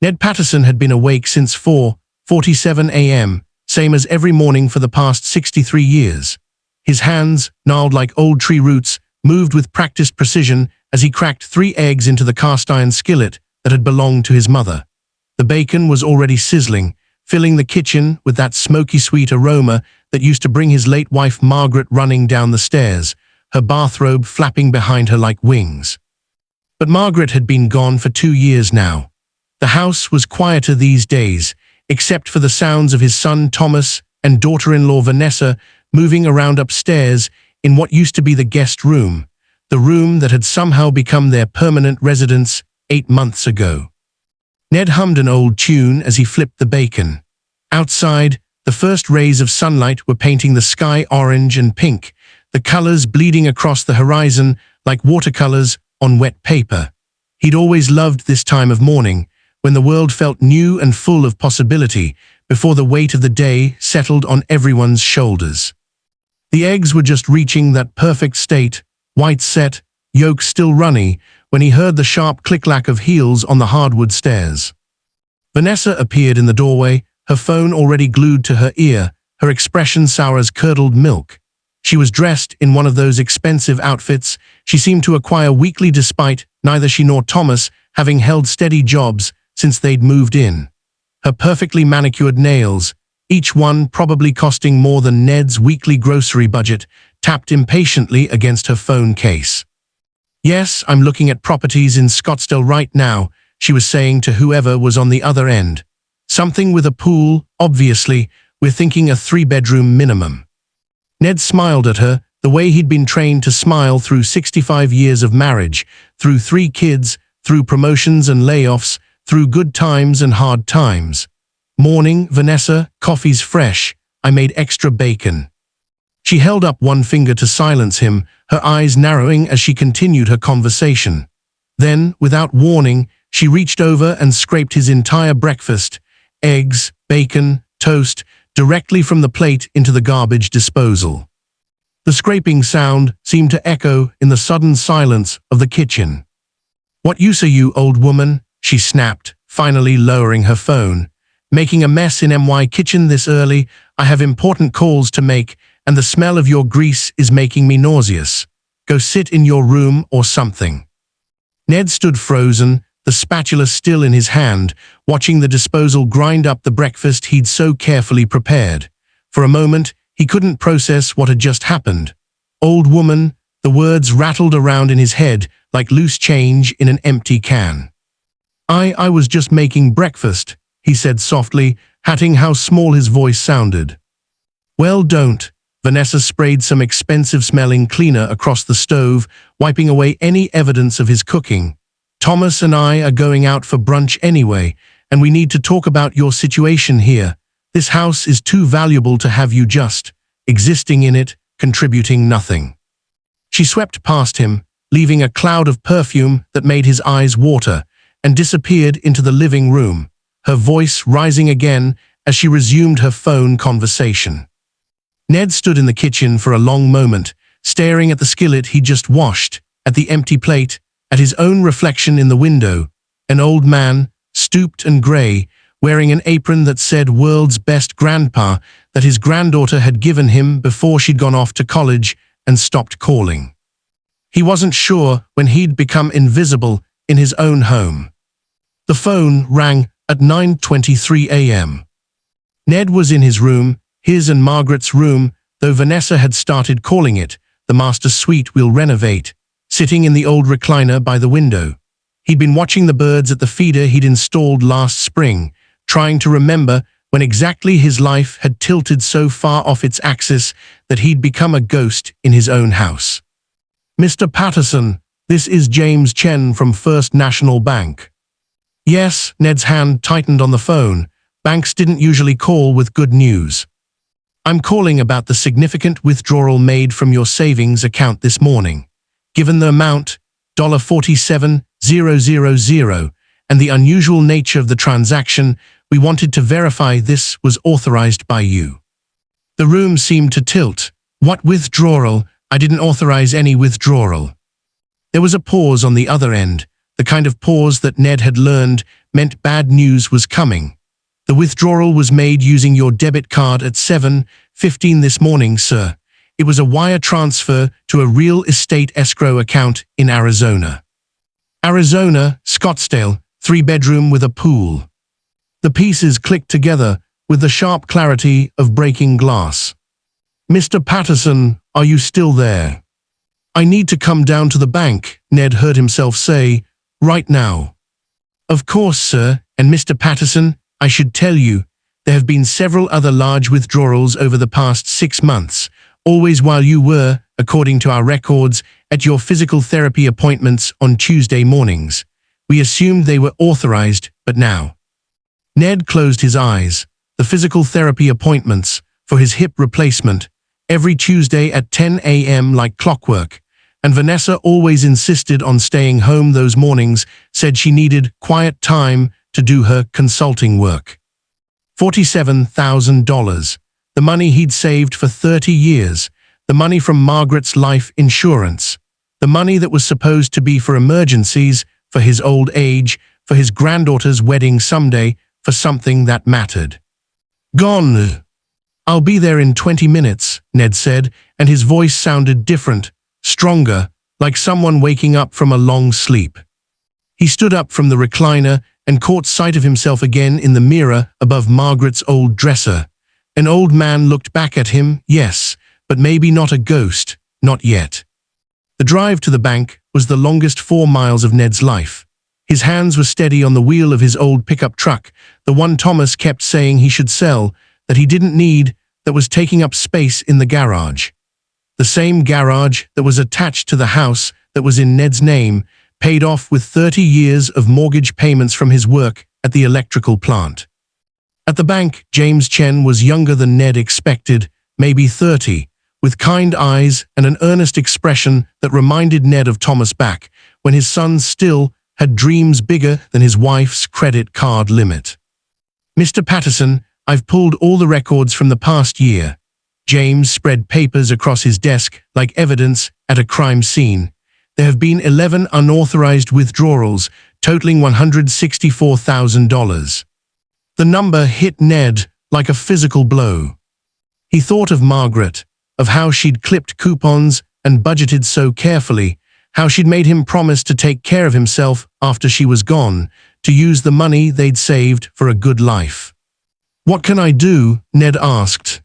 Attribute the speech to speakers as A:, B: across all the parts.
A: Ned Patterson had been awake since 4:47 a.m., same as every morning for the past 63 years. His hands, gnarled like old tree roots, moved with practiced precision as he cracked 3 eggs into the cast-iron skillet that had belonged to his mother. The bacon was already sizzling, filling the kitchen with that smoky sweet aroma that used to bring his late wife Margaret running down the stairs, her bathrobe flapping behind her like wings. But Margaret had been gone for 2 years now. The house was quieter these days, except for the sounds of his son Thomas and daughter-in-law Vanessa moving around upstairs in what used to be the guest room, the room that had somehow become their permanent residence 8 months ago. Ned hummed an old tune as he flipped the bacon. Outside, the first rays of sunlight were painting the sky orange and pink, the colors bleeding across the horizon like watercolors on wet paper. He'd always loved this time of morning, when the world felt new and full of possibility, before the weight of the day settled on everyone's shoulders. The eggs were just reaching that perfect state, white set, yolk still runny, when he heard the sharp click-clack of heels on the hardwood stairs. Vanessa appeared in the doorway, her phone already glued to her ear, her expression sour as curdled milk. She was dressed in one of those expensive outfits she seemed to acquire weekly despite neither she nor Thomas having held steady jobs since they'd moved in. Her perfectly manicured nails, each one probably costing more than Ned's weekly grocery budget, tapped impatiently against her phone case. "Yes, I'm looking at properties in Scottsdale right now," she was saying to whoever was on the other end. "Something with a pool, obviously. We're thinking a 3-bedroom minimum." Ned smiled at her, the way he'd been trained to smile through 65 years of marriage, through 3 kids, through promotions and layoffs, through good times and hard times. "Morning, Vanessa, coffee's fresh. I made extra bacon." She held up one finger to silence him, her eyes narrowing as she continued her conversation. Then, without warning, she reached over and scraped his entire breakfast, eggs, bacon, toast, directly from the plate into the garbage disposal. The scraping sound seemed to echo in the sudden silence of the kitchen. "What use are you, old woman?" she snapped, finally lowering her phone. "Making a mess in my kitchen this early? I have important calls to make, and the smell of your grease is making me nauseous. Go sit in your room or something." Ned stood frozen, the spatula still in his hand, watching the disposal grind up the breakfast he'd so carefully prepared. For a moment, he couldn't process what had just happened. "Old woman," the words rattled around in his head like loose change in an empty can. I was just making breakfast," he said softly, hating how small his voice sounded. "Well, don't." Vanessa sprayed some expensive-smelling cleaner across the stove, wiping away any evidence of his cooking. "Thomas and I are going out for brunch anyway, and we need to talk about your situation here. This house is too valuable to have you just existing in it, contributing nothing." She swept past him, leaving a cloud of perfume that made his eyes water, and disappeared into the living room, her voice rising again as she resumed her phone conversation. Ned stood in the kitchen for a long moment, staring at the skillet he'd just washed, at the empty plate, at his own reflection in the window, an old man, stooped and grey, wearing an apron that said "World's Best Grandpa" that his granddaughter had given him before she'd gone off to college and stopped calling. He wasn't sure when he'd become invisible in his own home. The phone rang at 9:23 a.m. Ned was in his room, his and Margaret's room, though Vanessa had started calling it the master suite we'll renovate, sitting in the old recliner by the window. He'd been watching the birds at the feeder he'd installed last spring, trying to remember when exactly his life had tilted so far off its axis that he'd become a ghost in his own house. "Mr. Patterson, this is James Chen from First National Bank." "Yes," Ned's hand tightened on the phone. Banks didn't usually call with good news. "I'm calling about the significant withdrawal made from your savings account this morning. Given the amount, $47,000, and the unusual nature of the transaction, we wanted to verify this was authorized by you." The room seemed to tilt. "What withdrawal? I didn't authorize any withdrawal." There was a pause on the other end, the kind of pause that Ned had learned meant bad news was coming. The withdrawal was made using your debit card at 7:15 this morning, sir. It was a wire transfer to a real estate escrow account in Arizona. Arizona, Scottsdale, 3-bedroom with a pool. The pieces clicked together with the sharp clarity of breaking glass. Mr. Patterson, are you still there? I need to come down to the bank, Ned heard himself say, right now. Of course, sir, and Mr. Patterson, I should tell you, there have been several other large withdrawals over the past 6 months, always while you were, according to our records, at your physical therapy appointments on Tuesday mornings. We assumed they were authorized, but now. Ned closed his eyes. The physical therapy appointments, for his hip replacement, every Tuesday at 10 a.m. like clockwork, and Vanessa always insisted on staying home those mornings, said she needed quiet time to do her consulting work. $47,000, the money he'd saved for 30 years, the money from Margaret's life insurance, the money that was supposed to be for emergencies, for his old age, for his granddaughter's wedding someday, for something that mattered. Gone. I'll be there in 20 minutes, Ned said, and his voice sounded different, stronger, like someone waking up from a long sleep. He stood up from the recliner and caught sight of himself again in the mirror above Margaret's old dresser. An old man looked back at him, yes, but maybe not a ghost, not yet. The drive to the bank was the longest 4 miles of Ned's life. His hands were steady on the wheel of his old pickup truck, the one Thomas kept saying he should sell, that he didn't need, that was taking up space in the garage. The same garage that was attached to the house that was in Ned's name, paid off with 30 years of mortgage payments from his work at the electrical plant. At the bank, James Chen was younger than Ned expected, maybe 30, with kind eyes and an earnest expression that reminded Ned of Thomas back, when his son still had dreams bigger than his wife's credit card limit. Mr. Patterson, I've pulled all the records from the past year. James spread papers across his desk like evidence at a crime scene. There have been 11 unauthorized withdrawals, totaling $164,000. The number hit Ned like a physical blow. He thought of Margaret, of how she'd clipped coupons and budgeted so carefully, how she'd made him promise to take care of himself after she was gone, to use the money they'd saved for a good life. What can I do? Ned asked.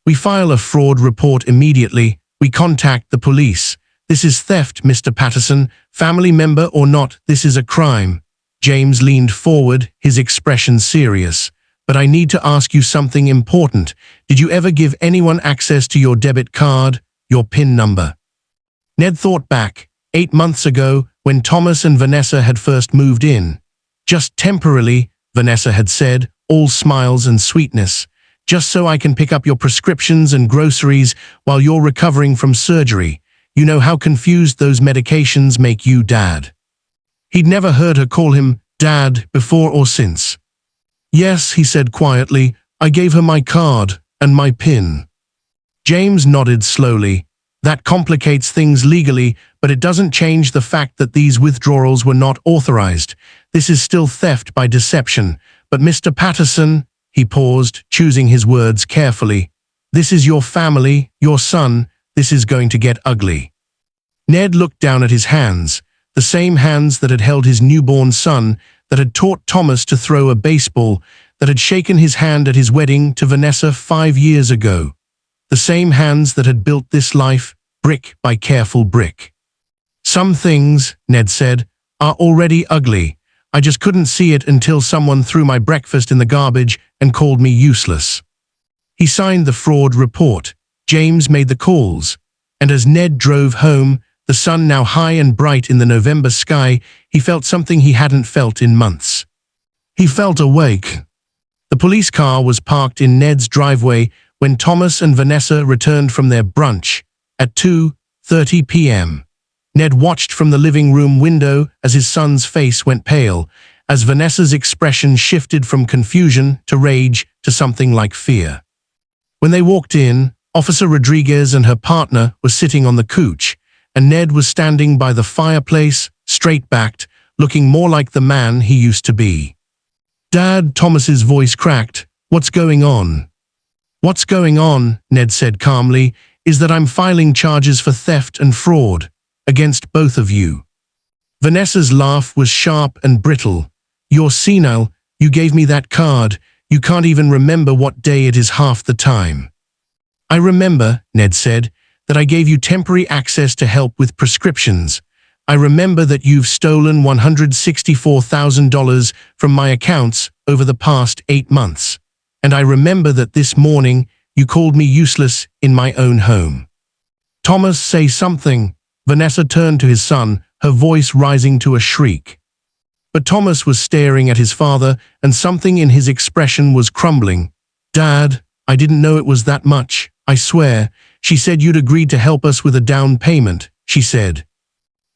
A: We file a fraud report immediately. We contact the police. This is theft, Mr. Patterson. Family member or not, this is a crime. James leaned forward, his expression serious. But I need to ask you something important. Did you ever give anyone access to your debit card, your PIN number? Ned thought back, 8 months ago, when Thomas and Vanessa had first moved in. Just temporarily, Vanessa had said, all smiles and sweetness. Just so I can pick up your prescriptions and groceries while you're recovering from surgery. You know how confused those medications make you, Dad. He'd never heard her call him Dad before or since. Yes, he said quietly, I gave her my card and my PIN. James nodded slowly. That complicates things legally, but it doesn't change the fact that these withdrawals were not authorized. This is still theft by deception. But Mr. Patterson, he paused, choosing his words carefully. This is your family, your son. This is going to get ugly. Ned looked down at his hands, the same hands that had held his newborn son, that had taught Thomas to throw a baseball, that had shaken his hand at his wedding to Vanessa 5 years ago. The same hands that had built this life, brick by careful brick. Some things, Ned said, are already ugly. I just couldn't see it until someone threw my breakfast in the garbage and called me useless. He signed the fraud report. James made the calls. And as Ned drove home, the sun now high and bright in the November sky, he felt something he hadn't felt in months. He felt awake. The police car was parked in Ned's driveway when Thomas and Vanessa returned from their brunch at 2:30 p.m. Ned watched from the living room window as his son's face went pale, as Vanessa's expression shifted from confusion to rage to something like fear. When they walked in, Officer Rodriguez and her partner were sitting on the couch, and Ned was standing by the fireplace, straight-backed, looking more like the man he used to be. "Dad," Thomas's voice cracked. "What's going on?" "What's going on," Ned said calmly, "is that I'm filing charges for theft and fraud against both of you." Vanessa's laugh was sharp and brittle. "You're senile. You gave me that card. You can't even remember what day it is half the time." "I remember," Ned said, "that I gave you temporary access to help with prescriptions. I remember that you've stolen $164,000 from my accounts over the past 8 months. And I remember that this morning you called me useless in my own home." "Thomas, say something." Vanessa turned to his son, her voice rising to a shriek. But Thomas was staring at his father, and something in his expression was crumbling. "Dad, I didn't know it was that much, I swear. She said you'd agreed to help us with a down payment," she said.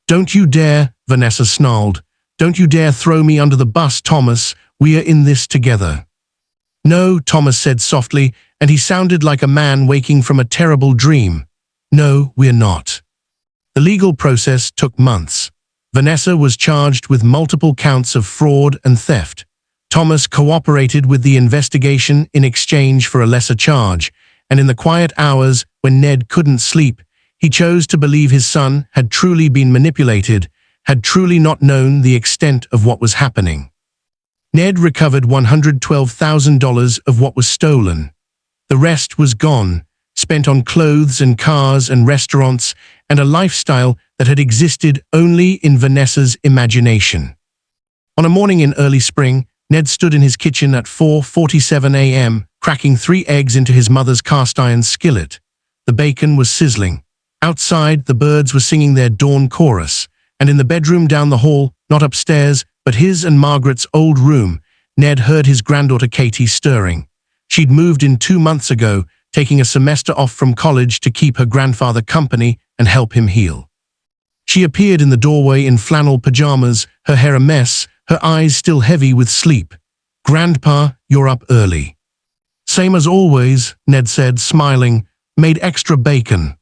A: "Don't you dare," Vanessa snarled. "Don't you dare throw me under the bus, Thomas. We are in this together." "No," Thomas said softly, and he sounded like a man waking from a terrible dream. "No, we're not." The legal process took months. Vanessa was charged with multiple counts of fraud and theft. Thomas cooperated with the investigation in exchange for a lesser charge, and in the quiet hours when Ned couldn't sleep, he chose to believe his son had truly been manipulated, had truly not known the extent of what was happening. Ned recovered $112,000 of what was stolen. The rest was gone, spent on clothes and cars and restaurants and a lifestyle that had existed only in Vanessa's imagination. On a morning in early spring, Ned stood in his kitchen at 4:47 a.m., cracking 3 eggs into his mother's cast-iron skillet. The bacon was sizzling. Outside, the birds were singing their dawn chorus, and in the bedroom down the hall, not upstairs, but his and Margaret's old room, Ned heard his granddaughter Katie stirring. She'd moved in 2 months ago, taking a semester off from college to keep her grandfather company and help him heal. She appeared in the doorway in flannel pajamas, her hair a mess, her eyes still heavy with sleep. "Grandpa, you're up early." "Same as always," Ned said, smiling. "Made extra bacon."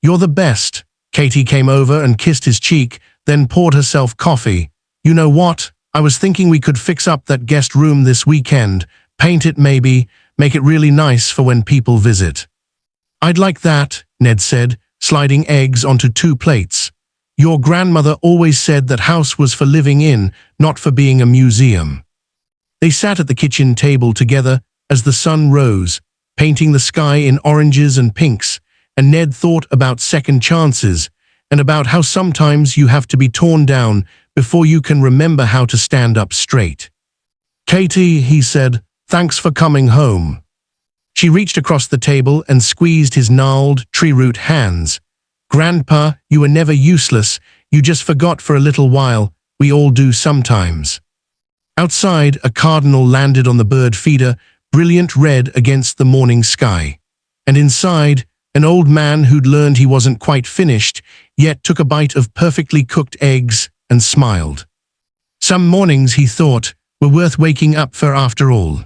A: "You're the best." Katie came over and kissed his cheek, then poured herself coffee. "You know what? I was thinking we could fix up that guest room this weekend, paint it maybe, make it really nice for when people visit." "I'd like that," Ned said, sliding eggs onto 2 plates. "Your grandmother always said that house was for living in, not for being a museum." They sat at the kitchen table together as the sun rose, painting the sky in oranges and pinks, and Ned thought about second chances and about how sometimes you have to be torn down before you can remember how to stand up straight. "Katie," he said, "thanks for coming home." She reached across the table and squeezed his gnarled, tree-root hands. "Grandpa, you were never useless. You just forgot for a little while. We all do sometimes." Outside, a cardinal landed on the bird feeder, brilliant red against the morning sky. And inside, an old man who'd learned he wasn't quite finished, yet took a bite of perfectly cooked eggs and smiled. Some mornings, he thought, were worth waking up for after all.